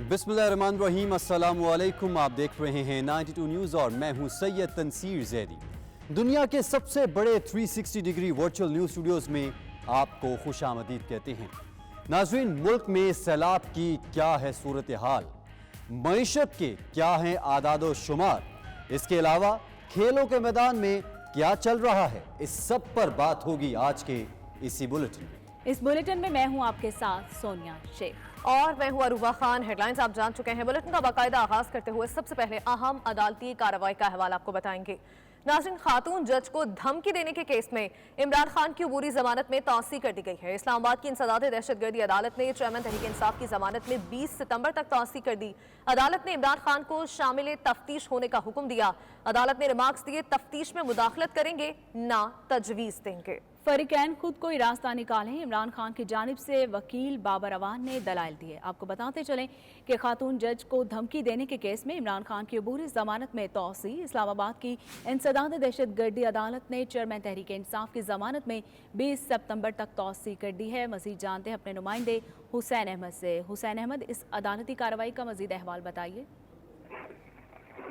बिस्मिल्लाहिर्रहमानिर्रहीम, अस्सलाम वालेकुम। आप देख रहे हैं 92 न्यूज़ और मैं हूं सैयद तनसीर ज़ैदी। दुनिया के सबसे बड़े 360 डिग्री वर्चुअल न्यूज़ स्टूडियोज़ में आपको खुशामदीद कहते हैं। नाज़रीन, मुल्क में सैलाब की क्या है सूरत हाल, मईशत के क्या हैं आदादो शुमार, इसके अलावा खेलों के मैदान में क्या चल रहा है, इस सब पर बात होगी आज के इसी बुलेटिन में। इस बुलेटिन में मैं हूं आपके साथ सोनिया शेख और मैं हूं अरूबा खान। हेडलाइंस आप जान चुके हैं। बुलेटिन का बाकायदा आगाज करते हुए सबसे पहले अहम अदालती कार्रवाई का अहवाल आपको बताएंगे। नाज़रीन, खातून जज को धमकी देने के केस में इमरान खान की अबूरी जमानत में तौसी कर दी गई है। इस्लामाबाद की इंसदाद दहशतगर्दी अदालत ने चेयरमैन तहरीक इंसाफ की जमानत में 20 सितंबर तक तौसी कर दी। अदालत ने इमरान खान को शामिल तफ्तीश होने का हुक्म दिया। अदालत ने रिमार्क्स दिए, तफ्तीश में मुदाखलत करेंगे ना तजवीज़ देंगे। फरीकैन खुद को रास्ता निकालें, इमरान खान की जानिब से वकील बाबर अवान ने दलाइल दिए। आपको बताते चलें कि खातून जज को धमकी देने के केस में इमरान खान की अबूरी जमानत में तौसी। इस्लामाबाद की इंसदाद दहशतगर्दी अदालत ने चेयरमैन तहरीक इंसाफ की जमानत में 20 सितंबर तक तौसी कर दी है। मजीद जानते हैं अपने नुमाइंदे हुसैन अहमद से। हुसैन अहमद, इस अदालती कार्रवाई का मजीद अहवाल बताइए।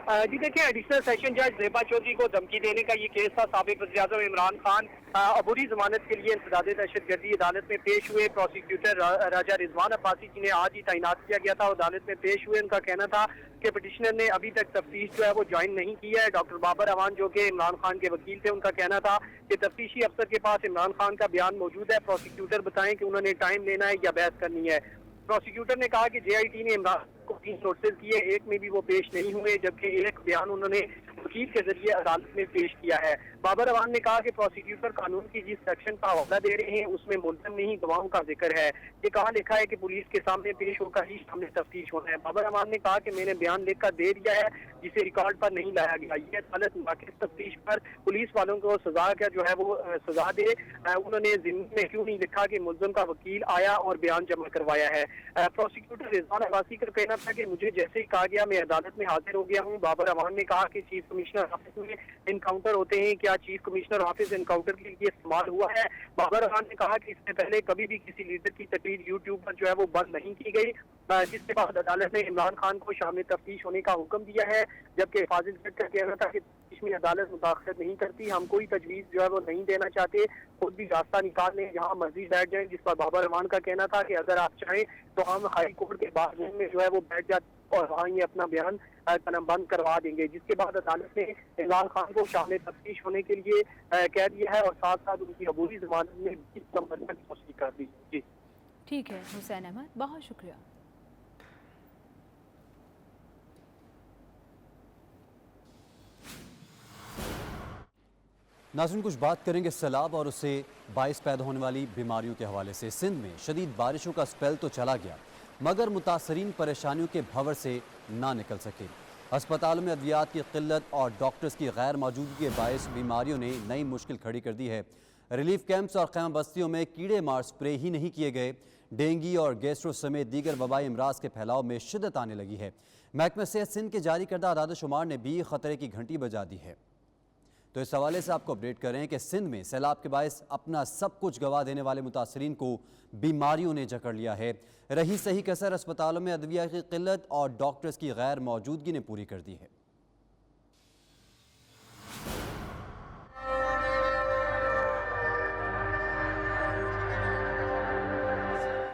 जी देखिए, एडिशनल सेशन जज ज़ेबा चौधरी को धमकी देने का ये केस था। साबिक वज़ीर-ए-आज़म इमरान खान अबूरी जमानत के लिए इंसदाद दहशतगर्दी अदालत में पेश हुए। प्रोसिक्यूटर राजा रिजवान अब्बासी जिन्हें आज ही तैनात किया गया था, अदालत में पेश हुए। उनका कहना था कि पिटिशनर ने अभी तक तफ्तीश जो है वो ज्वाइन नहीं किया है। डॉक्टर बाबर अवान जो कि इमरान खान के वकील थे, उनका कहना था कि तफ्तीशी अफसर के पास इमरान खान का बयान मौजूद है, प्रोसिक्यूटर बताएं कि उन्होंने टाइम लेना है या बहस करनी है। प्रोसिक्यूटर ने कहा कि JIT ने इमरान को 3 नोटिस किए, एक में भी वो पेश नहीं हुए, जबकि एक बयान उन्होंने वकील के जरिए अदालत में पेश किया है। बाबर अवान ने कहा कि प्रोसिक्यूटर कानून की जिस सेक्शन का हवाला दे रहे हैं उसमें मुल्ज़िम नहीं गवाहों का जिक्र है। ये कहाँ लिखा है कि पुलिस के सामने पेश होकर ही सामने तफ्तीश होना है। बाबर अवान ने कहा कि मैंने बयान लिखकर दे दिया है जिसे रिकॉर्ड पर नहीं लाया गया। ये अदालत नाक़िस तफ्तीश पर पुलिस वालों को सजा क्या जो है वो सजा दे। उन्होंने ज़िम्मे में क्यों नहीं लिखा कि मुल्ज़िम का वकील आया और बयान जमा करवाया है। प्रोसिक्यूटर रिजवान अब्बासी का कहना था कि मुझे जैसे ही कहा गया मैं अदालत में हाजिर हो गया हूँ। बाबर अवान ने कहा कि चीफ कमिश्नर हाफिज में इनकाउंटर होते हैं, क्या चीफ कमिश्नर हाफिज इनकाउंटर के लिए इस्तेमाल हुआ है। बाबर अवान ने कहा कि इससे पहले कभी भी किसी लीडर की तकरीर यूट्यूब पर जो है वो बंद नहीं की गई, जिसके बाद अदालत ने इमरान खान को शामिल तफ्तीश होने का हुक्म दिया है। जबकि हिफाजत जज का कहना था कि इसमें अदालत मुदाखलत नहीं करती, हम कोई तजवीज़ जो है वो नहीं देना चाहते, खुद भी रास्ता निकाल लें, जहाँ मर्जी बैठ जाएं। जिस पर बाबर अवान का कहना था कि अगर आप चाहें तो हम हाई कोर्ट के बाहर में जो है वो बैठ जाते और वहाँ ये अपना बयान बंद करवा देंगे। जिसके बाद अदालत ने इमरान खान को शामिल तफ्तीश होने के लिए कह दिया है और साथ साथ उनकी अबूरी जमानत में 20 सितंबर तक तौसीक कर दी। जी ठीक है हुसैन अहमद, बहुत शुक्रिया। नाज़रीन, कुछ बात करेंगे सैलाब और उससे बाइस पैदा होने वाली बीमारियों के हवाले से। सिंध में शदीद बारिशों का स्पेल तो चला गया, मगर मुतासरीन परेशानियों के भंवर से ना निकल सके। अस्पतालों में अद्वियात की किल्लत और डॉक्टर्स की गैर मौजूदगी के बायस बीमारियों ने नई मुश्किल खड़ी कर दी है। रिलीफ कैंप्स और ख़ैमा बस्तियों में कीड़े मार स्प्रे ही नहीं किए गए। डेंगू और गैस्ट्रो समेत दीगर वबाई अमराज के फैलाव में शिद्दत आने लगी है। महकमा सेहत सिंध के जारी करदा आदाद शुमार ने भी ख़तरे की घंटी बजा दी है। तो इस हवाले से आपको अपडेट कर रहे हैं कि सिंध में सैलाब के बायस अपना सब कुछ गवा देने वाले मुतासरीन को बीमारियों ने जकड़ लिया है। रही सही कसर अस्पतालों में अदविया की किल्लत और डॉक्टर्स की गैर मौजूदगी ने पूरी कर दी है।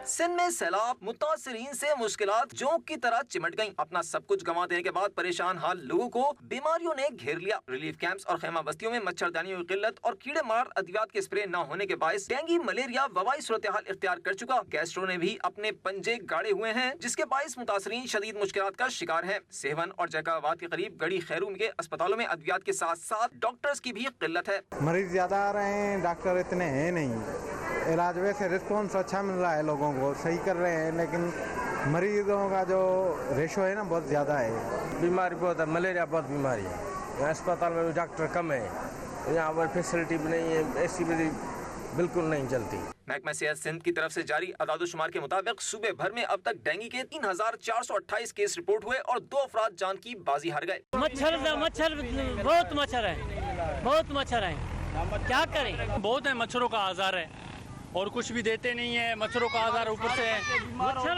सिंध में सैलाब मुतासरीन से मुश्किलात जोंक की तरह चिमट गईं। अपना सब कुछ गंवा देने के बाद परेशान हाल लोगों को बीमारियों ने घेर लिया। रिलीफ कैंप्स और खैमा बस्तियों में मच्छरदानियों की किल्लत और कीड़े मार अद्वियात के स्प्रे न होने के बायस डेंगू मलेरिया वबाई सूरत हाल इख्तियार कर चुका। गैस्ट्रो ने भी अपने पंजे गाड़े हुए हैं, जिसके बायस मुतासरीन शदीद मुश्किलात का शिकार है। सेवन और जैकाबाद के करीब गड़ी खैरू के अस्पतालों में अद्वियात के साथ साथ डॉक्टर्स की भी किल्लत है। मरीज ज्यादा आ रहे हैं, डॉक्टर इतने हैं नहीं। इलाज वैसे रिस्पॉन्स अच्छा मिल रहा है, लोगों को सही कर रहे हैं, लेकिन मरीजों का जो रेशो है ना बहुत ज़्यादा है। बीमारी बहुत है, मलेरिया बहुत बीमारी है। यहाँ अस्पताल में भी डॉक्टर कम है, यहाँ पर फैसिलिटी भी नहीं है, ऐसी भी बिल्कुल नहीं चलती। महकमा सेहत सिंध की तरफ से जारी आदादोशुमार के मुताबिक सूबे भर में अब तक डेंगू के 3428 केस रिपोर्ट हुए और 2 अफराद जान की बाजी हार गए। मच्छर बहुत मच्छर है, क्या करें, बहुत है, मच्छरों का आजार है। और कुछ भी देते नहीं है, मच्छरों का आधार ऊपर से है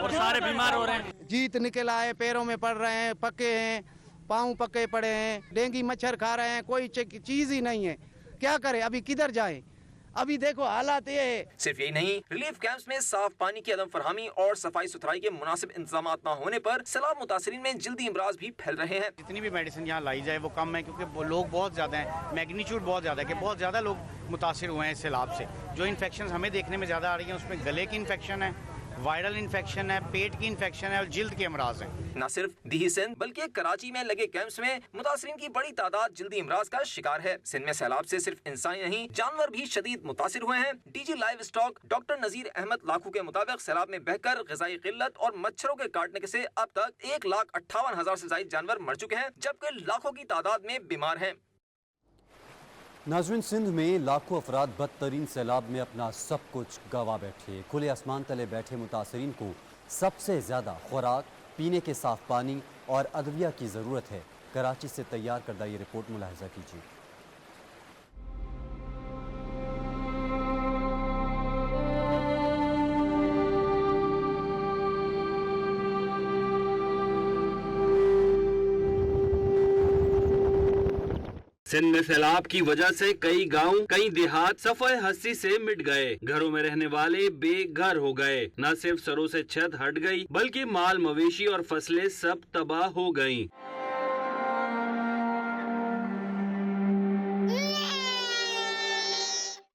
और सारे बीमार हो रहे हैं। जीत निकल आए, पैरों में पड़ रहे हैं, पके हैं, पाँव पके पड़े हैं, डेंगू मच्छर खा रहे हैं, कोई चीज ही नहीं है। क्या करें, अभी किधर जाएं? अभी देखो हालात ये है। सिर्फ यही नहीं, रिलीफ कैंप्स में साफ पानी की अदम फरहमी और सफाई सुथराई के मुनासिब इंतजाम न होने पर सैलाब मुतासरीन में जल्दी इमराज भी फैल रहे हैं। जितनी भी मेडिसिन यहाँ लाई जाए वो कम है, क्योंकि लोग बहुत ज़्यादा हैं, मैग्नीट्यूड बहुत ज़्यादा है कि बहुत ज़्यादा लोग मुतासिर हुए हैं सैलाब से। जो इन्फेक्शन हमें देखने में ज़्यादा आ रही हैं उसमें गले की इन्फेक्शन है, वायरल इन्फेक्शन है, पेट की इन्फेक्शन है और जिल्द के अमराज हैं। न सिर्फ दिही सिंध बल्कि कराची में लगे कैंप्स में मुतासरीन की बड़ी तादाद जल्दी इमराज का शिकार है। सिंध में सैलाब से सिर्फ इंसानी नहीं जानवर भी शदीद मुतासिर हुए हैं। DG live stock doctor Nazir Ahmad Lakhu के मुताबिक सैलाब में बहकर ग़िज़ाई किल्लत और मच्छरों के काटने से अब तक 1,58,000 से ज्यादा जानवर मर चुके हैं, जबकि लाखों की तादाद में बीमार हैं। नाज़रीन, सिंध में लाखों अफराद बदतरीन सैलाब में अपना सब कुछ गंवा बैठे। खुले आसमान तले बैठे मुतासरीन को सबसे ज़्यादा खुराक, पीने के साफ पानी और अदविया की ज़रूरत है। कराची से तैयार करदा ये रिपोर्ट मुलाहिजा कीजिए। सिंध में सैलाब की वजह से कई गांव, कई देहात सफ़े हस्ती से मिट गए। घरों में रहने वाले बेघर हो गए। न सिर्फ सरों से छत हट गई बल्कि माल मवेशी और फसलें सब तबाह हो गईं।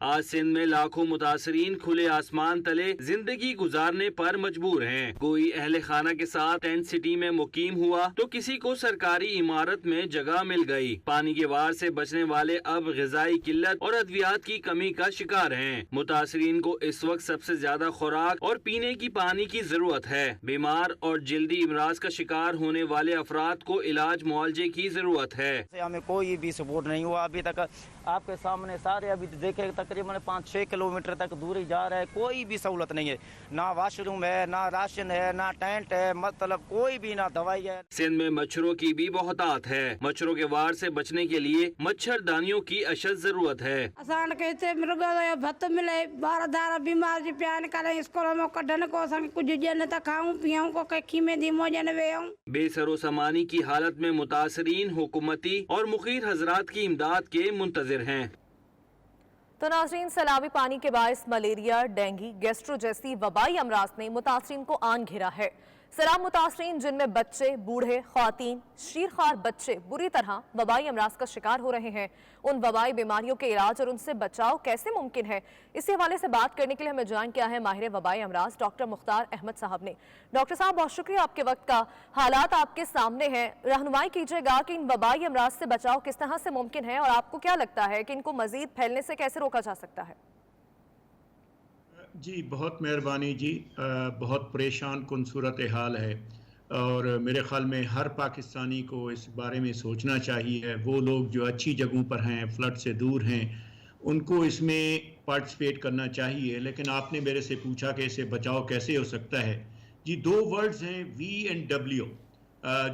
आज सिंध में लाखों मुतासरीन खुले आसमान तले जिंदगी गुजारने पर मजबूर हैं। कोई अहले खाना के साथ टेंट सिटी में मुकीम हुआ तो किसी को सरकारी इमारत में जगह मिल गई। पानी के वार से बचने वाले अब ग़िज़ाई किल्लत और अद्वियात की कमी का शिकार हैं। मुतासरीन को इस वक्त सबसे ज्यादा खुराक और पीने की पानी की जरूरत है। बीमार और जल्दी इमराज का शिकार होने वाले अफराद को इलाज मुआवजे की जरूरत है। हमें कोई भी सपोर्ट नहीं हुआ अभी तक। आपके सामने सारे अभी देखे तकरीबन 5-6 किलोमीटर तक दूरी जा रहा है, कोई भी सहूलत नहीं है। ना वाशरूम है, ना राशन है, ना टेंट है, मतलब कोई भी ना दवाई है। सिंध में मच्छरों की भी बहुतात है। मच्छरों के वार से बचने के लिए मच्छरदानियों की अशद जरूरत है। असान कहते मृग भत्त मिले 12 बीमार जी प्यान करे स्कूल में कढन को संग कुछ जन त खाऊं पियाऊं को कखी में दीमो जन वेऊं। बेसरो समानी की हालत में मुतासरीन हुकूमती और मुखीर हजरात की इमदाद के मुंतजिर हैं। तो नाज़रीन, सैलाबी पानी के बायस मलेरिया, डेंगू, गैस्ट्रो जैसी वबाई अमराज ने मुतासरीन को आन घेरा है। सैलाब मुतासरीन जिनमें बच्चे, बूढ़े, ख्वातीन, शीरखार बच्चे बुरी तरह वबाई अमराज का शिकार हो रहे हैं। उन वबाई बीमारियों के इलाज और उनसे बचाव कैसे मुमकिन है, इसी हवाले से बात करने के लिए हमें ज्वाइन किया है माहिर वबाई अमराज डॉक्टर मुख्तार अहमद साहब ने। डॉक्टर साहब, बहुत शुक्रिया आपके वक्त का। हालात आपके सामने हैं, रहनुमाई कीजिएगा कि इन वबाई अमराज से बचाव किस तरह से मुमकिन है और आपको क्या लगता है कि इनको मजीद फैलने से कैसे रोका जा सकता है? जी बहुत मेहरबानी जी। बहुत परेशान कुन सूरत हाल है और मेरे ख़्याल में हर पाकिस्तानी को इस बारे में सोचना चाहिए। वो लोग जो अच्छी जगहों पर हैं, फ्लड से दूर हैं, उनको इसमें पार्टिसिपेट करना चाहिए। लेकिन आपने मेरे से पूछा कि इससे बचाव कैसे हो सकता है। जी, 2 वर्ड्स हैं V and W,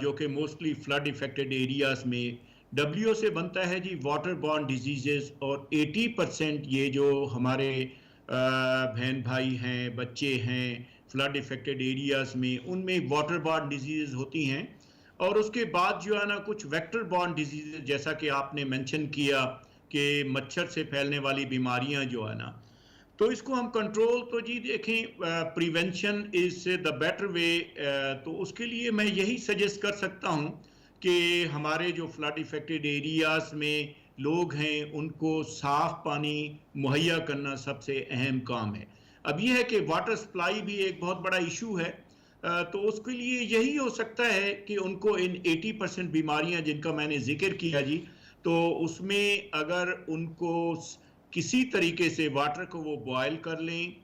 जो कि मोस्टली फ्लड इफेक्टेड एरियाज़ में। W से बनता है जी वाटर बॉर्न डिजीज़, और 80% ये जो हमारे बहन भाई हैं, बच्चे हैं फ्लड इफेक्टेड एरियाज़ में, उनमें वाटर बॉर्न डिजीज़ होती हैं। और उसके बाद जो है ना कुछ वेक्टर बॉर्न डिजीज़, जैसा कि आपने मेंशन किया कि मच्छर से फैलने वाली बीमारियां जो है ना, तो इसको हम कंट्रोल, तो जी देखें prevention is the better way. तो उसके लिए मैं यही सजेस्ट कर सकता हूं कि हमारे जो फ्लड इफेक्टेड एरियाज़ में लोग हैं उनको साफ़ पानी मुहैया करना सबसे अहम काम है। अब यह है कि वाटर सप्लाई भी एक बहुत बड़ा इशू है, तो उसके लिए यही हो सकता है कि उनको इन 80% बीमारियां जिनका मैंने जिक्र किया जी, तो उसमें अगर उनको किसी तरीके से वाटर को वो बॉयल कर लें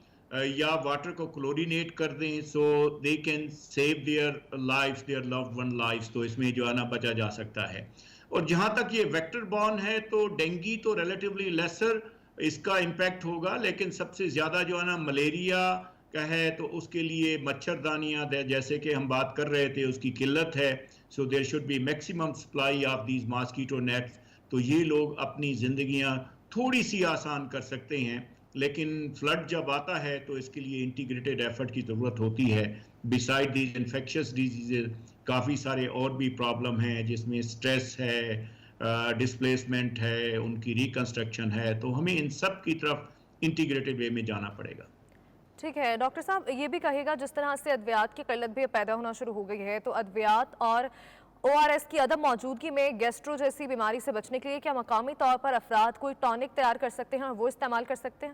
या वाटर को क्लोरीनेट कर दें, so they can save their lifes, their loved one lifes, तो इसमें जो है ना बचा जा सकता है। और जहाँ तक ये वेक्टर बॉर्न है तो डेंगू तो रिलेटिवली लेसर इसका इम्पैक्ट होगा, लेकिन सबसे ज़्यादा जो है ना मलेरिया का है, तो उसके लिए मच्छरदानियाँ जैसे कि हम बात कर रहे थे उसकी किल्लत है। So there should be maximum supply of these mosquito nets. तो ये लोग अपनी ज़िंदगियाँ थोड़ी सी आसान कर सकते हैं, لیکن فلڈ جب آتا ہے تو اس کے لیے انٹیگریٹڈ ایفرٹ کی ضرورت ہوتی ہے. بسائڈ دیز انفیکشس ڈیزیزز کافی سارے اور بھی پرابلم ہیں جس میں سٹریس ہے, ڈسپلیسمنٹ ہے, ان کی ریکنسٹرکشن ہے, تو ہمیں ان سب کی طرف انٹیگریٹڈ وے میں جانا پڑے گا. ٹھیک ہے ڈاکٹر صاحب, یہ بھی کہے گا جس طرح سے ادویات کی قلت بھی پیدا ہونا شروع ہو گئی ہے, تو ادویات اور ORS کی عدم موجودگی میں گیسٹرو جیسی بیماری سے بچنے کے لیے کیا مقامی طور پر افراد کوئی ٹونک تیار کر سکتے ہیں اور وہ استعمال کر سکتے ہیں؟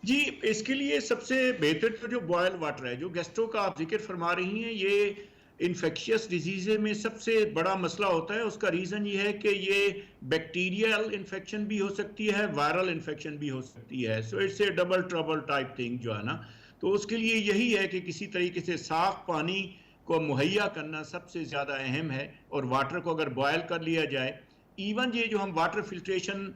جی, اس کے لیے سب سے بہتر تو جو بوائل واٹر ہے, جو گیسٹرو کا آپ ذکر فرما رہی ہیں, یہ انفیکشیس ڈیزیز میں سب سے بڑا مسئلہ ہوتا ہے. اس کا ریزن یہ ہے کہ یہ بیکٹیریل انفیکشن بھی ہو سکتی ہے, وائرل انفیکشن بھی ہو سکتی ہے. So it's a double trouble type thing جو ہے نا. تو اس کے لیے یہی ہے کہ کسی طریقے سے صاف پانی کو مہیا کرنا سب سے زیادہ اہم ہے, اور واٹر کو اگر بوائل کر لیا جائے, ایون یہ جو ہم واٹر فلٹریشن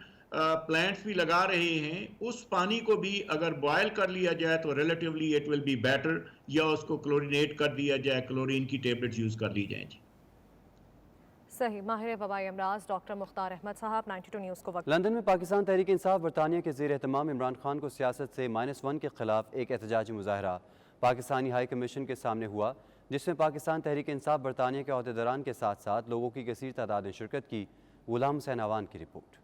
پلانٹس بھی لگا رہے ہیں, اس پانی کو بھی اگر بوائل کر لیا جائے تو relatively it will be better, یا اس کو کلورینیٹ کر دیا جائے, کلورین کی ٹیبلٹس یوز کر لی جائیں. جی صحیح. ماہر وبائی امراض ڈاکٹر مختار احمد صاحب 92 نیوز کو وقت. لندن میں پاکستان تحریک انصاف برطانیہ کے زیر اہتمام عمران خان کو سیاست سے -1 کے خلاف ایک احتجاجی مظاہرہ پاکستانی ہائی کمیشن کے سامنے ہوا, جس میں پاکستان تحریک انصاف برطانیہ کے عہدیداران کے ساتھ ساتھ لوگوں کی کثیر تعداد نے شرکت کی. غلام حسین عوان کی رپورٹ.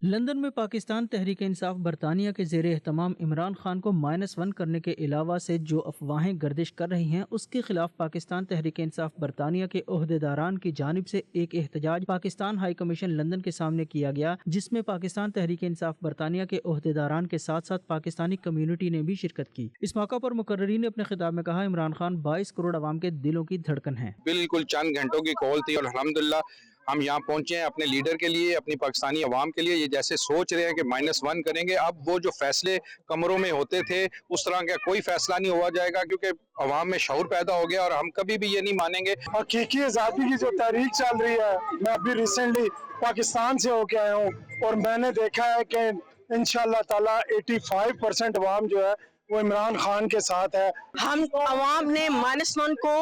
لندن میں پاکستان تحریک انصاف برطانیہ کے زیر اہتمام عمران خان کو -1 کرنے کے علاوہ سے جو افواہیں گردش کر رہی ہیں, اس کے خلاف پاکستان تحریک انصاف برطانیہ کے عہدیداران کی جانب سے ایک احتجاج پاکستان ہائی کمیشن لندن کے سامنے کیا گیا, جس میں پاکستان تحریک انصاف برطانیہ کے عہدیداران کے ساتھ ساتھ پاکستانی کمیونٹی نے بھی شرکت کی. اس موقع پر مقررین نے اپنے خطاب میں کہا, عمران خان 22 کروڑ عوام کے دلوں کی دھڑکن ہیں. بالکل چند گھنٹوں کی کال تھی اور الحمدللہ ہم یہاں پہنچے ہیں اپنے لیڈر کے لیے, اپنی پاکستانی عوام کے لیے. یہ جیسے سوچ رہے ہیں کہ -1 کریں گے, اب وہ جو فیصلے کمروں میں ہوتے تھے اس طرح کا کوئی فیصلہ نہیں ہوا جائے گا, کیونکہ عوام میں شعور پیدا ہو گیا اور ہم کبھی بھی یہ نہیں مانیں گے. حقیقی آزادی کی جو تحریک چل رہی ہے, میں ابھی ریسنٹلی پاکستان سے ہو کے آیا ہوں اور میں نے دیکھا ہے کہ انشاءاللہ تعالی 85% عوام جو ہے وہ عمران خان کے ساتھ ہے. ہم عوام نے -1 کو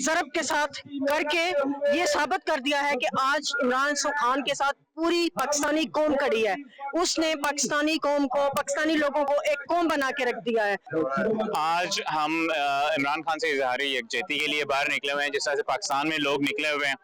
ضرب کے ساتھ کر کے یہ ثابت کر دیا ہے کہ آج عمران خان کے ساتھ پوری پاکستانی قوم کھڑی ہے. اس نے پاکستانی قوم کو, پاکستانی لوگوں کو ایک قوم بنا کے رکھ دیا ہے. آج ہم عمران خان سے اظہار یکجہتی کے لیے باہر نکلے ہوئے ہیں, جس طرح سے پاکستان میں لوگ نکلے ہوئے ہیں.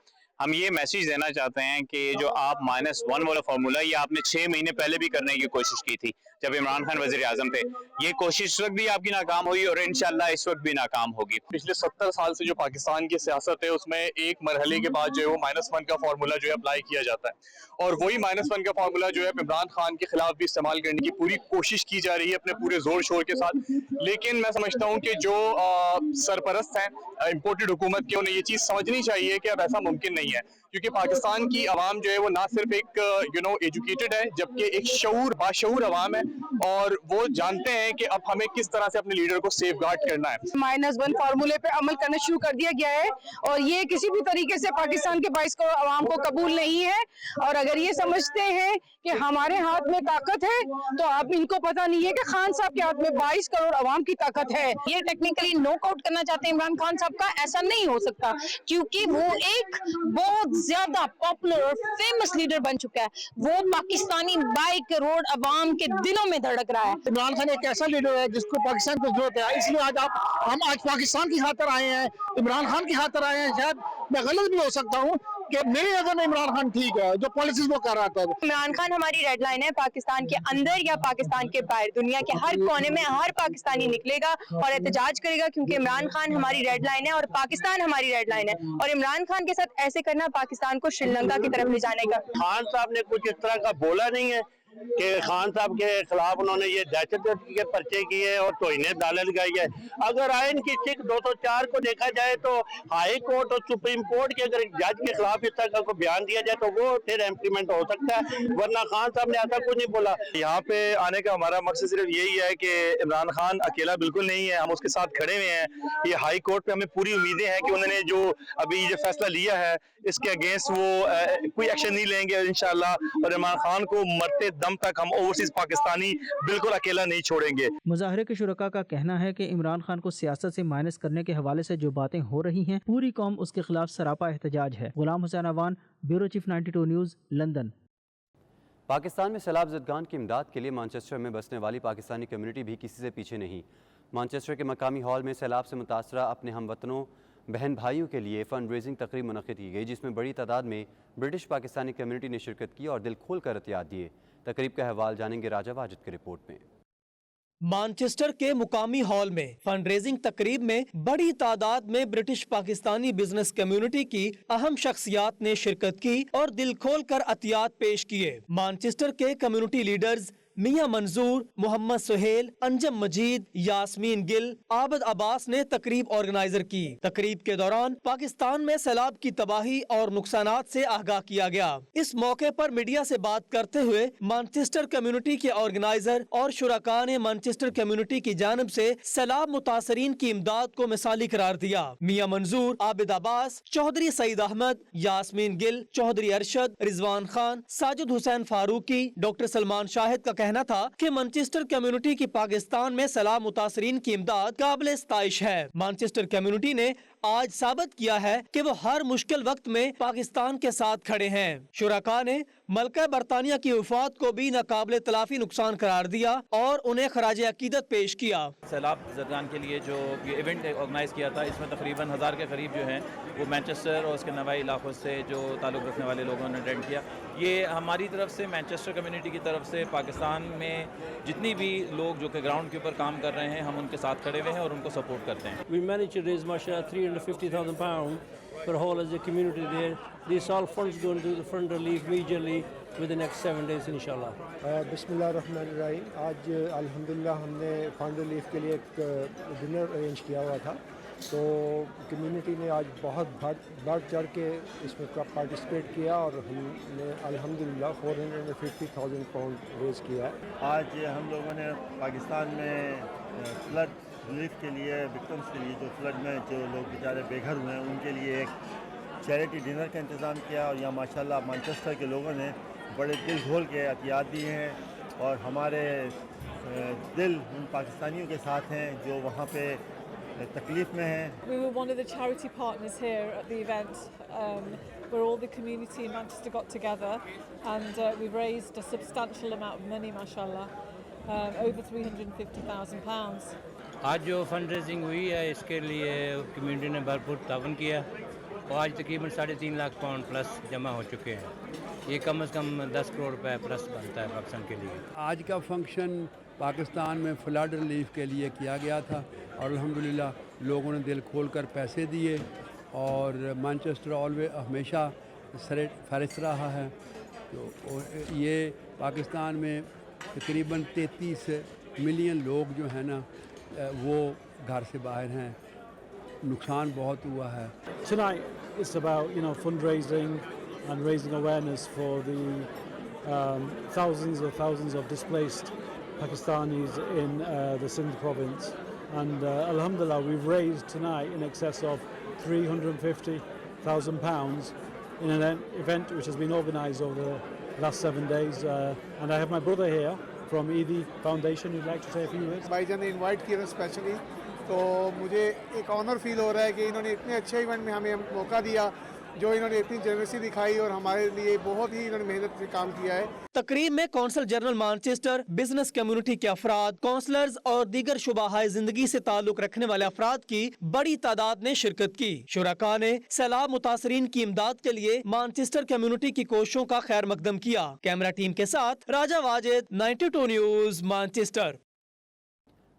ہم یہ میسیج دینا چاہتے ہیں کہ جو آپ -1 والا فارمولہ, یہ آپ نے 6 مہینے پہلے بھی کرنے کی کوشش کی تھی جب عمران خان وزیر اعظم تھے. یہ کوشش اس وقت بھی آپ کی ناکام ہوئی اور انشاءاللہ اس وقت بھی ناکام ہوگی. پچھلے 70 سال سے جو پاکستان کی سیاست ہے اس میں ایک مرحلے کے بعد جو ہے وہ -1 کا فارمولہ جو ہے اپلائی کیا جاتا ہے, اور وہی -1 کا فارمولہ جو ہے عمران خان کے خلاف بھی استعمال کرنے کی پوری کوشش کی جا رہی ہے اپنے پورے زور شور کے ساتھ. لیکن میں سمجھتا ہوں کہ جو سرپرست ہیں امپورٹڈ حکومت کے, انہیں یہ چیز سمجھنی چاہیے کہ اب ایسا ممکن نہیں ہے, کیونکہ پاکستان کی عوام جو ہے وہ نہ صرف ایک ایجوکیٹڈ ہے جبکہ ایک باشعور عوام ہے, اور وہ جانتے ہیں کہ اب ہمیں کس طرح سے اپنے لیڈر کو سیف گارڈ کرنا ہے. -1 فارمولے پہ عمل کرنا شروع کر دیا گیا ہے, اور یہ کسی بھی طریقے سے پاکستان کے 22 کروڑ عوام کو قبول نہیں ہے. اور اگر یہ سمجھتے ہیں کہ ہمارے ہاتھ میں طاقت ہے تو آپ ان کو پتہ نہیں ہے کہ خان صاحب کے ہاتھ میں 22 کروڑ عوام کی طاقت ہے. یہ ٹیکنیکلی نوک آؤٹ کرنا چاہتے ہیں عمران خان صاحب کا, ایسا نہیں ہو سکتا کیونکہ وہ ایک بہت زیادہ پاپولر اور فیمس لیڈر بن چکا ہے. وہ پاکستانی 22 کروڑ عوام کے دلوں میں دھڑک رہا ہے. عمران خان ایک ایسا لیڈر ہے جس کو پاکستان کو ضرورت ہے, اس لیے ہم آج پاکستان کی خاطر آئے ہیں, عمران خان کی خاطر آئے ہیں. شاید میں غلط بھی ہو سکتا ہوں کہ میری نظر میں عمران خان ٹھیک ہے, جو پالیسیز وہ کر رہا تھا. عمران خان ہماری ریڈ لائن ہے, پاکستان کے اندر یا پاکستان کے باہر, دنیا کے ہر کونے میں ہر پاکستانی نکلے گا اور احتجاج کرے گا, کیونکہ عمران خان ہماری ریڈ لائن ہے اور پاکستان ہماری ریڈ لائن ہے. اور عمران خان کے ساتھ ایسے کرنا پاکستان کو شری لنکا کی طرف لے جانے کا. خان صاحب نے کچھ اس طرح کا بولا نہیں ہے کہ خان صاحب کے خلاف انہوں نے یہ دہشت گردی کے پرچے کیے اور توہین عدالت لگائی ہے. اگر آئین کی سکھ 204 کو دیکھا جائے تو ہائی کورٹ اور سپریم کورٹ کے اگر جج کے خلاف اس طرح کا بیان دیا جائے تو وہ پھر امپلیمنٹ ہو سکتا ہے, ورنہ خان صاحب نے ایسا کچھ نہیں بولا. یہاں پہ آنے کا ہمارا مقصد صرف یہی ہے کہ عمران خان اکیلا بالکل نہیں ہے, ہم اس کے ساتھ کھڑے ہوئے ہیں. یہ ہائی کورٹ پہ ہمیں پوری امیدیں ہیں کہ انہوں نے جو ابھی یہ فیصلہ لیا ہے اس کے اگینسٹ وہ کوئی ایکشن نہیں لیں گے انشاءاللہ, اور عمران خان کو مرتے दम तक हम ओवरसीज पाकिस्तानी बिल्कुल अकेला नहीं छोड़ेंगे। मुजाहरे के शुरका का कहना है कि इमरान खान को सियासत से माइनस करने के हवाले से जो बातें हो रही हैं, पूरी कौम उसके खिलाफ सरापा एहतजाज है। Ghulam Hussain Awan, bureau chief 92 news, London. Pakistan में सैलाब ज़दगान की इमदाद के लिए मैनचेस्टर में बसने वाली पाकिस्तानी कम्युनिटी भी किसी से पीछे नहीं। मैनचेस्टर के मकामी हॉल में सैलाब से मुतासरा अपने हमवतनों बहन भाइयों के लिए फ़ंड रेजिंग तकरीब मुनक़्क़िद की गई, जिसमें बड़ी तादाद में ब्रिटिश पाकिस्तानी कम्युनिटी ने शिरकत की और दिल खोल कर अतियात दिए। तकरीब का अहवाल जानेंगे राजा वाजिद की रिपोर्ट में। मैनचेस्टर के मुकामी हॉल में फंड रेजिंग तकरीब में बड़ी तादाद में ब्रिटिश पाकिस्तानी बिजनेस कम्युनिटी की अहम शख्सियात ने शिरकत की और दिल खोल कर अतियात पेश किए। मैनचेस्टर के कम्युनिटी लीडर्स मियां मंजूर, मोहम्मद सुहेल, अंजम मजीद, यास्मीन गिल, आबद अब्बास ने तकरीब ऑर्गेनाइजर की। तकरीब के दौरान पाकिस्तान में सैलाब की तबाही और नुकसानात से आगाह किया गया। इस मौके पर मीडिया से बात करते हुए मैनचेस्टर कम्युनिटी के ऑर्गेनाइजर और शुरका ने मैनचेस्टर कम्युनिटी की जानिब से सैलाब मुतासरीन की इमदाद को मिसाली करार दिया। मियां मंजूर, आबिद अब्बास, चौधरी सईद अहमद, यास्मीन गिल, चौधरी अरशद, रिजवान खान, साजिद हुसैन फारूकी, डॉक्टर सलमान शाहिद का कहना था कि मैनचेस्टर कम्युनिटी की पाकिस्तान में सैलाब मुतासरीन की इमदाद काबिल इस्ताइश है। मैनचेस्टर कम्युनिटी ने आज साबित किया है कि वो हर मुश्किल वक्त में पाकिस्तान के साथ खड़े हैं। शुरका ने मलका बरतानिया की वफात को भी नाकाबिल तलाफी नुकसान करार दिया और उन्हें खराज अकीदत पेश किया। सैलाब ज़दगान के लिए जो इवेंट ऑर्गेनाइज किया था, इसमें तकरीबन 1000 के करीब जो हैं वो मैनचेस्टर और उसके नवाई इलाकों से जो ताल्लुक़ रखने वाले लोगों ने अटेंड किया। ये हमारी तरफ से, मैनचेस्टर कम्युनिटी की तरफ से, पाकिस्तान में जितनी भी लोग जो कि ग्राउंड के ऊपर काम कर रहे हैं, हम उनके साथ खड़े हुए हैं और उनको सपोर्ट करते हैं। We managed to raise £350,000 for whole as a community there. This all funds going to the fund relief immediately within the next 7 days inshallah. बिस्मिल्लाहिर्रहमानिर्रहीम। आज अल्हम्दुलिल्लाह हमने फंड रिलीफ के लिए एक डिनर अरेंज किया हुआ था, तो कम्युनिटी ने आज बहुत बढ़ चढ़ के इसमें पार्टिसिपेट किया और हमने अल्हम्दुलिल्लाह £450,000 रेज़ किया। आज हम लोगों ने पाकिस्तान में फ्लड रिलीफ के लिए, विक्टिम्स के लिए, जो फ्लड में जो लोग बेचारे बेघर हुए हैं, उनके लिए एक चैरिटी डिनर का इंतज़ाम किया और यहाँ माशाल्लाह मैनचेस्टर के लोगों ने बड़े दिल खोल के अतियात दिए हैं और हमारे दिल उन पाकिस्तानियों के साथ हैं जो वहाँ पे तकलीफ़ में हैं। We were one of the charity partners here at the event where all the community in Manchester got together and we've raised a substantial amount of money, mashallah, over £350,000. आज जो फंड रेजिंग हुई है इसके लिए community ने भरपूर तावन किया और आज तकरीबन 3.5 लाख पाउंड प्लस जमा हो चुके हैं। ये कम से कम 10 करोड़ रुपए प्लस बनता है पाकिस्तान के लिए। आज का फंक्शन पाकिस्तान में फ्लड रिलीफ के लिए किया गया था और अल्हम्दुलिल्लाह लोगों ने दिल खोल कर पैसे दिए और मैनचेस्टर हमेशा फहरिस्त रहा है। तो ये पाकिस्तान में तकरीबन 33 मिलियन लोग जो है ना वो घर से बाहर हैं, नुकसान बहुत हुआ है। Tonight it's about fundraising and raising awareness for the thousands of displaced Pakistanis in the Sindh province, and alhamdulillah we've raised tonight in excess of £350,000 in an event which has been organised over the last 7 days, and I have my brother here from ED Foundation who'd like to say a few words. भाईजान ने invite किया specially, तो मुझे एक honour feel हो रहा है कि इन्होंने इतने अच्छे इवेंट में हमें मौका दिया, जो इन्होंने इतनी जनरसी दिखाई और हमारे लिए बहुत ही इन्होंने मेहनत से काम किया है। तकरीब में consul general Manchester, business community के अफराद, कौंसलर्स और दीगर शुबाहाए जिंदगी से ताल्लुक रखने वाले अफराद की बड़ी तादाद ने शिरकत की। शुरका ने सैलाब मुतासरीन की इमदाद के लिए मैनचेस्टर कम्युनिटी की कोशिशों का खैर मकदम किया। कैमरा टीम के साथ राजा Wajid, 92 news, Manchester.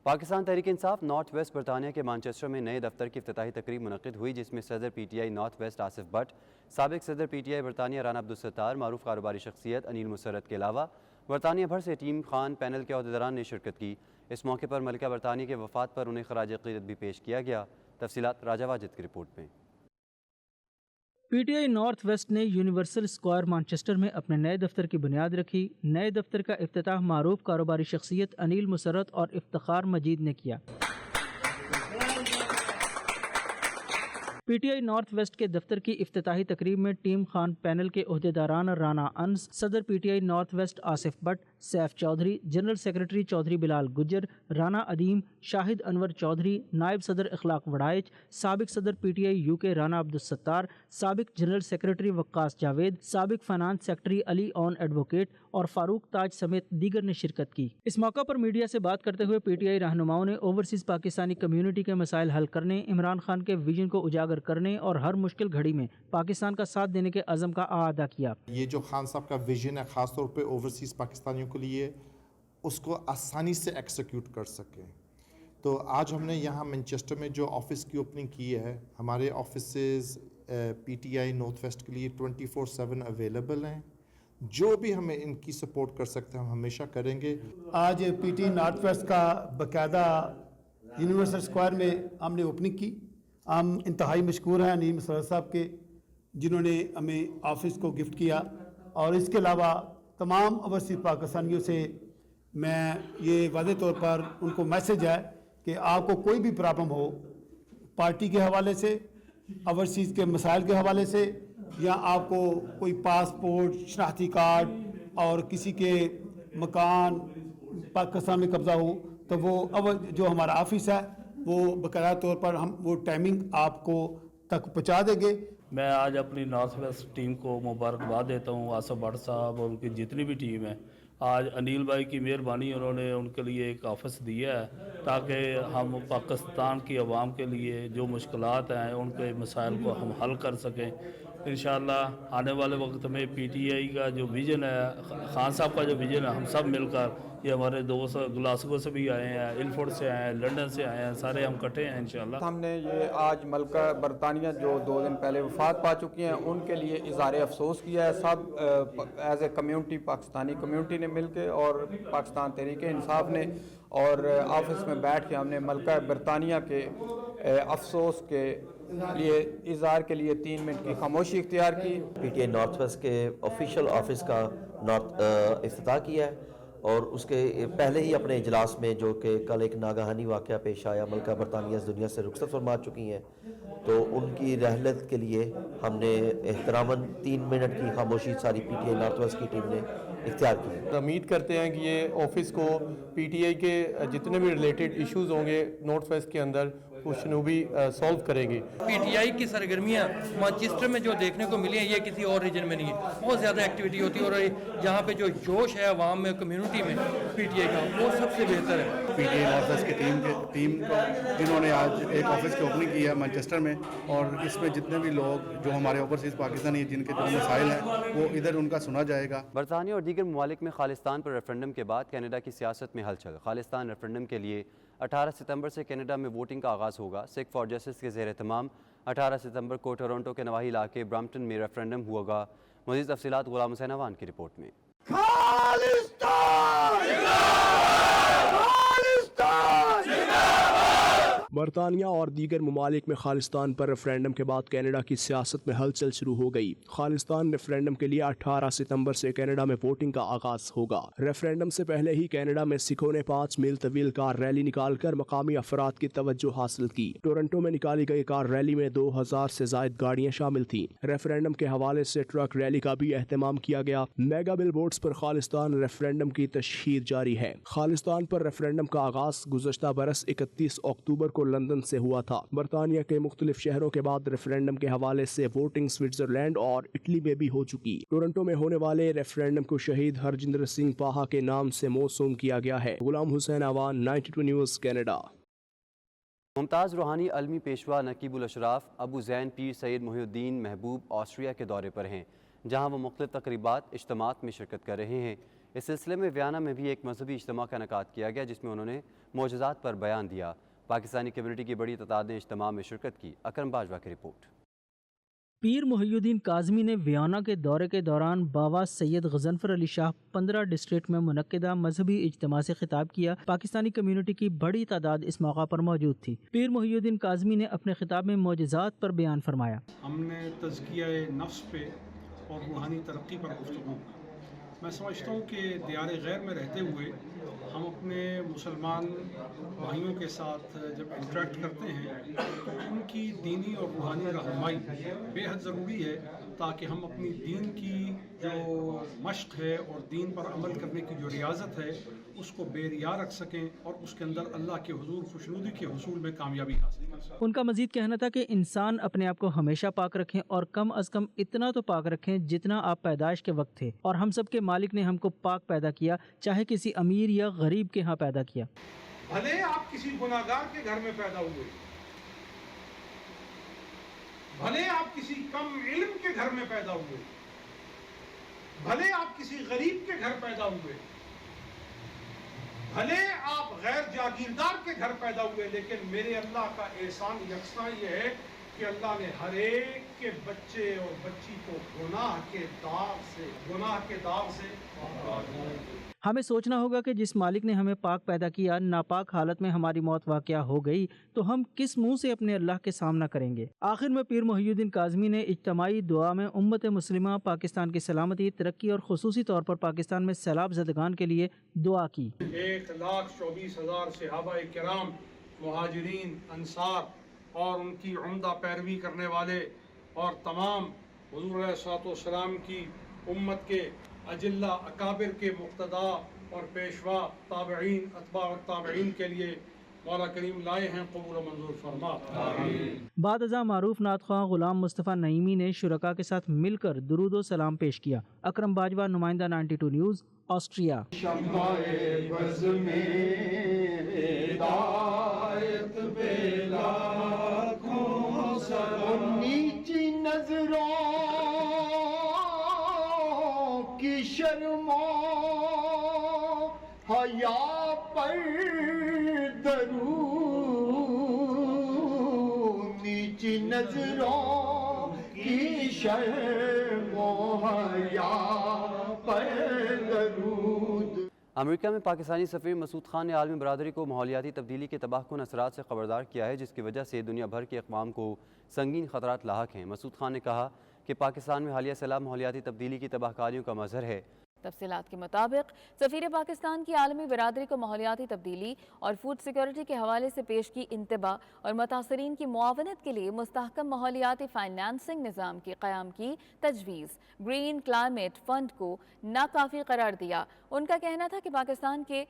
Pakistan Tehreek Insaf north west बरतानिया के मैनचेस्टर में नए दफ्तर की इफ्तिताही तकरीब मुनक़्क़िद हुई, जिसमें सदर PTI north west Asif Bhatt, साबिक सदर PTI बरतानिया राना अब्दुल सत्तार, मारूफ कारोबारी शख्सियत अनिल मुसरत के अलावा बरतानिया भर से टीम खान पैनल के अहदेदारान ने शिरकत की। इस मौके पर मलिका बरतानिया के वफात पर उन्हें खराज अक़ीदत भी पेश किया गया। तफसीलात राजा वाजिद की रिपोर्ट में। PTI नॉर्थ वेस्ट ने यूनिवर्सल स्क्वायर मैनचेस्टर में अपने नए दफ्तर की बुनियाद रखी। नए दफ्तर का इफ्तिताह मारूफ कारोबारी शख्सियत अनिल मुसरत और इफ्तिखार मजीद ने किया। PTI नॉर्थ वेस्ट के दफ्तर की इफ्तिताही तकरीब में टीम खान पैनल के ओहदेदारान राना अंस, सदर PTI north west Asif Bhatt, Saif Chaudhry, general secretary Chaudhry Bilal Gujjar, Rana Adeem, Shahid Anwar Chaudhry, नायब सदर इखलाक वड़ाइच, साबिक सदर PTI UK राना अब्दुल सत्तार, साबिक जनरल सेक्रेटरी वक्कास जावेद, साबिक finance secretary Ali on advocate और फारूक ताज समेत दीगर ने शिरकत की। इस मौका पर मीडिया से बात करते हुए PTI रहनुमाओं ने ओवरसीज पाकिस्तानी कम्युनिटी के मसाइल हल करने, इमरान खान के विजन को उजागर करने और हर मुश्किल घड़ी में पाकिस्तान का साथ देने के अज़म का आदा किया। ये जो खान साहब का विजन है ख़ास तौर पे ओवरसीज़ पाकिस्तानियों के लिए, उसको आसानी से एक्सिक्यूट कर सकें। तो आज हमने यहाँ मैनचेस्टर में जो ऑफ़िस की ओपनिंग की है, हमारे ऑफिसेज़ PTI नॉर्थ वेस्ट के लिए 24/7 अवेलेबल हैं। जो भी हमें इनकी सपोर्ट कर सकते हैं हम हमेशा करेंगे। आज PTI नॉर्थ वेस्ट का बाकायदा यूनिवर्सल स्क्वायर में हमने ओपनिंग की। हम इंतहाई मशकूर हैं नीम सर साहब के, जिन्होंने हमें ऑफिस को गिफ्ट किया। और इसके अलावा तमाम ओवरसीज़ पाकिस्तानियों से मैं ये वाज़े तौर पर उनको मैसेज है कि आपको कोई भी प्रॉब्लम हो, पार्टी के हवाले से, ओवरसीज़ के मसाइल के हवाले से, या आपको कोई पासपोर्ट, शनाख्ती कार्ड और किसी के मकान पाकिस्तान में कब्ज़ा हो, तो वो जो हमारा ऑफिस है वो बाकायदा तौर पर हम वो टाइमिंग आपको तक पहुँचा देंगे। मैं आज अपनी नॉर्थ वेस्ट टीम को मुबारकबाद देता हूँ, आसिफ भट्ट साहब और उनकी जितनी भी टीम है। आज अनिल भाई की मेहरबानी, उन्होंने उनके लिए एक ऑफिस दिया है ताकि हम पाकिस्तान की आवाम के लिए जो मुश्किलात हैं उनके मसाइल को हम हल कर सकें। इंशाअल्लाह आने वाले वक्त में PTI का जो विज़न है, खान साहब का जो विज़न है, हम सब मिलकर, ये हमारे दोस्त ग्लासगो से भी आए हैं, इलफोर्ड से आए हैं, लंदन से आए हैं, सारे हम इकट्ठे हैं इंशाअल्लाह। हमने ये आज मलका बरतानिया जो 2 दिन पहले वफात पा चुकी हैं, उनके लिए इज़हार अफसोस किया है। सब as a community, Pakistani community ने मिलके और पाकिस्तान तहरीक इंसाफ ने और ऑफिस में बैठ के हमने मलका बरतानिया के अफसोस के लिए इज़हार के लिए 3 मिनट की खामोशी इख्तियार की। PTI नॉर्थ वेस्ट के ऑफिशियल ऑफिस का इफ्तिताह किया है और उसके पहले ही अपने इजलास में, जो कि कल एक नागहानी वाक़या पेश आया, मलका बरतानिया इस दुनिया से रुखसत फरमा चुकी हैं, तो उनकी रहलत के लिए हमने एहतरामन 3 मिनट की खामोशी सारी PTI नॉर्थ वेस्ट की टीम ने इख्तियार की। उम्मीद करते हैं कि ये ऑफिस को PTI के जितने भी रिलेटेड इश्यूज़ होंगे नॉर्थ वेस्ट के अंदर भी सॉल्व करेंगे। PTI की सरगर्मियाँ मैनचेस्टर में जो देखने को मिली हैं, ये किसी और रीजन में नहीं है। बहुत ज़्यादा एक्टिविटी होती है और यहाँ पे जो जोश है अवाम में, कम्युनिटी में PTI का, वो सबसे बेहतर है। PTI नॉर्थ वेस्ट की टीम को जिन्होंने आज एक ऑफिस की ओपनिंग की है मैनचेस्टर में, और इसमें जितने भी लोग जो हमारे ओवरसीज़ पाकिस्तानी जिनके जो मसाइल हैं वो इधर उनका सुना जाएगा। बरतानिया और दीगर ममालिक में खालिस्तान पर रेफरेंडम के बाद कनाडा की सियासत में हलचल। खालिस्तान रेफरेंडम के लिए 18 सितंबर से कनाडा में वोटिंग का आगाज़ होगा। सिख फॉर जस्टिस के ज़ेर एहतमाम 18 सितंबर को टोरंटो के नवाही इलाके ब्रम्पटन में रेफरेंडम होगा। मज़ीद तफसीलात गुलाम हुसैन अवान की रिपोर्ट में। बरतानिया और दीगर ममालिक में खालिस्तान पर रेफरेंडम के बाद कनाडा की सियासत में हलचल शुरू हो गई। खालिस्तान रेफरेंडम के लिए 18 सितंबर से कनाडा में वोटिंग का आगाज होगा। रेफरेंडम से पहले ही कनाडा में सिखों ने 5 मील तवील कार रैली निकालकर मकामी अफराद की तवज्जो हासिल की। टोरंटो में निकाली गई कार रैली में 2000 से जायद गाड़ियां शामिल थीं। रेफरेंडम के हवाले से ट्रक रैली का भी एहतमाम किया गया। मेगा बिल बोर्ड्स पर खालिस्तान रेफरेंडम की तशहीर जारी है। खालिस्तान पर रेफरेंडम का आगाज गुज़श्ता बरस 31 अक्टूबर को लंदन से हुआ था। बरतानिया के मुख्तलिफ शहरों के बाद रेफरेंडम के हवाले से वोटिंग स्विट्जरलैंड और इटली में भी हो चुकी। टोरंटो में होने वाले रेफरेंडम को शहीद हरजिंदर सिंह पाहा के नाम से मौसूम किया गया है। Ghulam Hussain Awan, 92 news, Canada. मुमताज़ रूहानी अलमी पेशवा नकीबुल अशराफ अबू ज़ैन पीर सैयद मोहिउद्दीन महबूब ऑस्ट्रिया के दौरे पर हैं, जहाँ वो मुख्तलिफ तकरीबात इज्तिमात में शिरकत कर रहे हैं। इस सिलसिले में वियना में भी एक मजहबी इज्तिमा का इनेकाद किया गया, जिसमें उन्होंने मोजज़ात पर बयान दिया। पाकिस्तानी कम्युनिटी की बड़ी तादाद ने इज्तिमा में शिरकत की। अकरम बाजवा की रिपोर्ट। पीर मोहिउद्दीन काज़मी ने वियना के दौरे के दौरान बाबा सैयद गजनफर अली शाह 15 डिस्ट्रिक्ट में मुनक्किदा मजहबी इज्तिमा से खिताब किया। पाकिस्तानी कम्युनिटी की बड़ी तादाद इस मौका पर मौजूद थी। पीर मोहिउद्दीन काज़मी ने अपने खिताब में मोजज़ात पर बयान फरमाया। हमने तज़किया नफ्स पे और रूहानी तरक्की पर गुफ्तगू। मैं समझता हूँ कि दियार गैर में रहते हुए हम अपने मुसलमान भाइयों के साथ जब इंटरेक्ट करते हैं तो उनकी दीनी और रूहानी रहनुमाई बेहद ज़रूरी है, ताकि हम अपनी दीन की जो मश्क है और दीन पर अमल करने की जो रियाजत है उसको बेरिया रख सकें और उसके अंदर अल्लाह के हुजूर खुशनुदी के हुसूल में कामयाबी हासिल कर सकें। उनका मजीद कहना था कि इंसान अपने आप को हमेशा पाक रखें और कम अज कम इतना तो पाक रखें जितना आप पैदाइश के वक्त थे, और हम सब के मालिक ने हमको पाक पैदा किया, चाहे किसी अमीर या गरीब के यहाँ पैदा किया। भले आप किसी गुनाहगार के घर में पैदा हुए, भले आप किसी कम इल्म के घर में पैदा हुए, भले आप किसी गरीब के घर पैदा हुए, भले आप गैर जागीरदार के घर पैदा हुए, लेकिन मेरे अल्लाह का एहसान यकसा ये है कि अल्लाह ने हर एक के बच्चे और बच्ची को गुनाह के दाग से हमें सोचना होगा कि जिस मालिक ने हमें पाक पैदा किया, नापाक हालत में हमारी मौत वाक़या हो गई तो हम किस मुंह से अपने अल्लाह के सामना करेंगे। आखिर में पीर मुहियुद्दीन काज़मी ने इज्तमाई दुआ में उम्मत मुस्लिमा, पाकिस्तान की सलामती, तरक्की और खुसूसी तौर पर पाकिस्तान में सैलाब ज़दगान के लिए दुआ की। 1,24,000 सहाबा किराम, मुहाजिरीन, अंसार और उनकी उम्दा पैरवी करने वाले और तमाम हुज़ूर अलैहिस्सलाम की उम्मत के अजिल्ला अकाबिर के मुक्तदा और पेशवा ताबईन, अतबा और ताबईन के लिए मौला करीम लाए हैं, कबूल व मंजूर फरमा। बाद अज़ा मारूफ नातख़्वां गुलाम मुस्तफ़ा नईमी ने शुरका के साथ मिलकर दुरूद व सलाम पेश किया। अकरम बाजवा, नुमाइंदा 92 न्यूज़, ऑस्ट्रिया। की शर्मो हया पर दरूद, नीची नजरों की शर्मो हया पर दरूद। अमेरिका में पाकिस्तानी सफ़ीर मसूद खान ने आलमी बरादरी को माहौलियाती तब्दीली के तबाहकुन असरात से खबरदार किया है, जिसकी वजह से दुनिया भर के अक़वाम को संगीन ख़तरात लाहक हैं। मसूद खान ने कहा कि पाकिस्तान में हालिया सैलाब माहौलियाती तब्दीली की तबाहकारियों का मज़हर है। तफसीलात के मुताबिक सफ़ीर पाकिस्तान की आलमी बरादरी को माहौलियाती तब्दीली और फूड सिक्योरिटी के हवाले से पेश की इंतबा और मुतासरीन की मुआवनत के लिए मुस्तहकम माहौलियाती फाइनेंसिंग निज़ाम के क़याम की तजवीज़ ग्रीन क्लाइमेट फ़ंड को नाकाफ़ी करार दिया। उनका कहना था कि पाकिस्तान के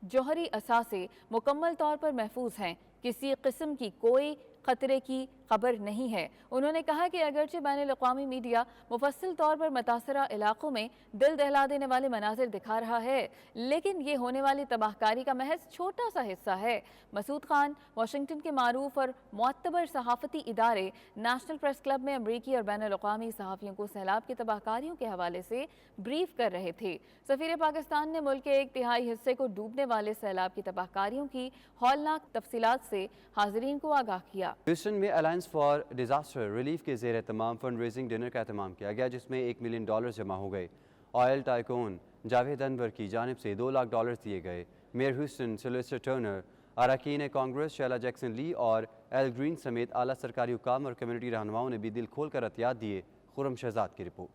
जौहरी असासे मुकम्मल तौर पर महफूज हैं, किसी किस्म की कोई खतरे की खबर नहीं है। उन्होंने कहा कि अगरचे बैनुल-अक़वामी मीडिया मुफस्सिल तौर पर मुतासरा इलाकों में दिल दहला देने वाले मनाज़िर दिखा रहा है, लेकिन ये होने वाली तबाहकारी का महज छोटा सा हिस्सा है। मसूद खान वाशिंगटन के मारूफ और मुअत्तबर सहाफ़ती इदारे नेशनल प्रेस क्लब में अमरीकी और बैनुल-अक़वामी सहाफ़ियों को सैलाब की तबाहकारियों के हवाले से ब्रीफ कर रहे थे। सफ़ीर पाकिस्तान ने मुल्क के 1/3 हिस्से को डूबने वाले सैलाब की तबाहकारियों की हौलनाक तफसीलात से हाज़रीन को आगाह किया। ह्यूस्टन में अलायंस फॉर डिज़ास्टर रिलीफ के ज़ेर तमाम फंड रेजिंग डिनर का एहतमाम किया गया, जिसमें $1 मिलियन जमा हो गए। ऑयल टाइकून जावेद अनवर की जानिब से $2 लाख दिए गए। मेयर ह्यूस्टन सिल्वेस्टर टर्नर, अरकान कांग्रेस शैला जैक्सन ली और एल ग्रीन समेत आला सरकारी हुकाम और कम्युनिटी रहनुमाओं ने भी दिल खोल कर अतियात दिए। खुरम शहजाद की रिपोर्ट।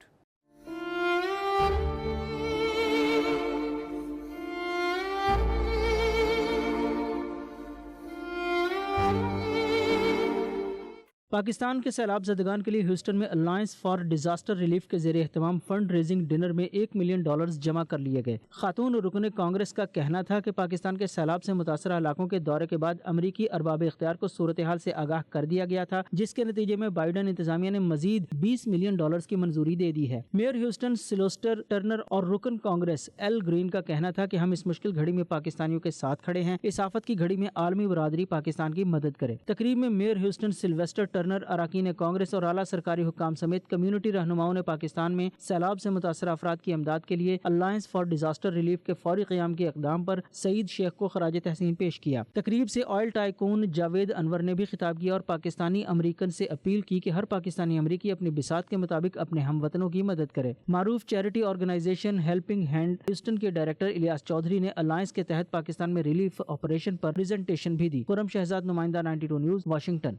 पाकिस्तान के सैलाब ज़दगान के लिए ह्यूस्टन में अलायंस फॉर डिज़ास्टर रिलीफ के ज़ेर एहतमाम फंड रेजिंग डिनर में $1 मिलियन जमा कर लिए गए। खातून रुकन कांग्रेस का कहना था कि पाकिस्तान के सैलाब से मुतासरा इलाकों के दौरे के बाद अमरीकी अरबाब इख्तियार को सूरत हाल से आगाह कर दिया गया था, जिसके नतीजे में बाइडन इंतजामिया ने मजीद $20 मिलियन की मंजूरी दे दी है। मेयर ह्यूस्टन सिल्वेस्टर टर्नर और रुकन कांग्रेस एल ग्रीन का कहना था कि हम इस मुश्किल घड़ी में पाकिस्तानियों के साथ खड़े हैं। इस आफत की घड़ी में आलमी बरादरी पाकिस्तान की मदद करे। तकरीब में मेयर ह्यूस्टन सिल्वेस्टर टर्नर, अरकान कांग्रेस और आला सरकारी हुकाम समेत कम्युनिटी रहनुमाओं ने पाकिस्तान में सैलाब से मुतासर अफराद की इमदाद के लिए अलायंस फॉर डिजास्टर रिलीफ के फौरी क़याम के इक़दाम पर सईद शेख को खराज तहसीन पेश किया। तकरीब से ऑयल टाइकून जावेद अनवर ने भी खिताब किया और पाकिस्तानी अमरीकन से अपील की कि हर पाकिस्तानी अमरीकी अपनी बिसात के मुताबिक अपने हमवतनों की मदद करे। मारूफ charity organisation helping hand Houston के डायरेक्टर इलियास चौधरी ने अलायंस के तहत पाकिस्तान में रिलीफ ऑपरेशन पर प्रेजेंटेशन भी दी। खुरम शहजाद, नुमाइंदा 92 न्यूज़, वाशिंगटन।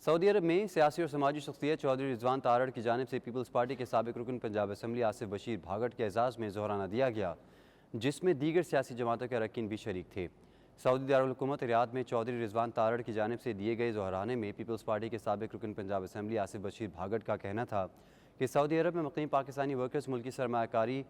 سعودی عرب میں سیاسی اور سماجی شخصیت چودھری رضوان تارڑ کی جانب سے پیپلز پارٹی کے سابق رکن پنجاب اسمبلی آصف بشیر بھاگٹ کے اعزاز میں ظہرانہ دیا گیا، جس میں دیگر سیاسی جماعتوں کے اراکین بھی شریک تھے۔ سعودی دارالحکومت ریاض میں چودھری رضوان تارڑ کی جانب سے دیے گئے ظہرانے میں پیپلز پارٹی کے سابق رکن پنجاب اسمبلی آصف بشیر بھاگٹ کا کہنا تھا کہ سعودی عرب میں مقیم پاکستانی ورکرز ملکی سرمایہ کاری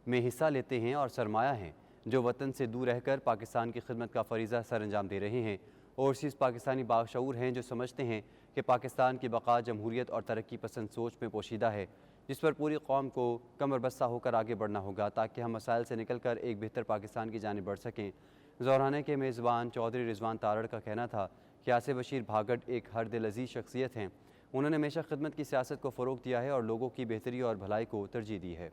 میں حصہ لیتے ہیں اور سرمایہ ہیں جو وطن سے دور رہ کر پاکستان کی خدمت کا فریضہ سر انجام دے رہے ہیں۔ اوورسیز پاکستانی باشعور ہیں جو سمجھتے ہیں کہ پاکستان کی بقا جمہوریت اور ترقی پسند سوچ میں پوشیدہ ہے، جس پر پوری قوم کو کمر بستہ ہو کر آگے بڑھنا ہوگا تاکہ ہم مسائل سے نکل کر ایک بہتر پاکستان کی جانب بڑھ سکیں۔ ظہرانے کے میزبان چودھری رضوان تارڑ کا کہنا تھا کہ آصف بشیر بھاگٹ ایک ہر دل عزیز شخصیت ہیں، انہوں نے ہمیشہ خدمت کی سیاست کو فروغ دیا ہے اور لوگوں کی بہتری اور بھلائی کو ترجیح دی ہے۔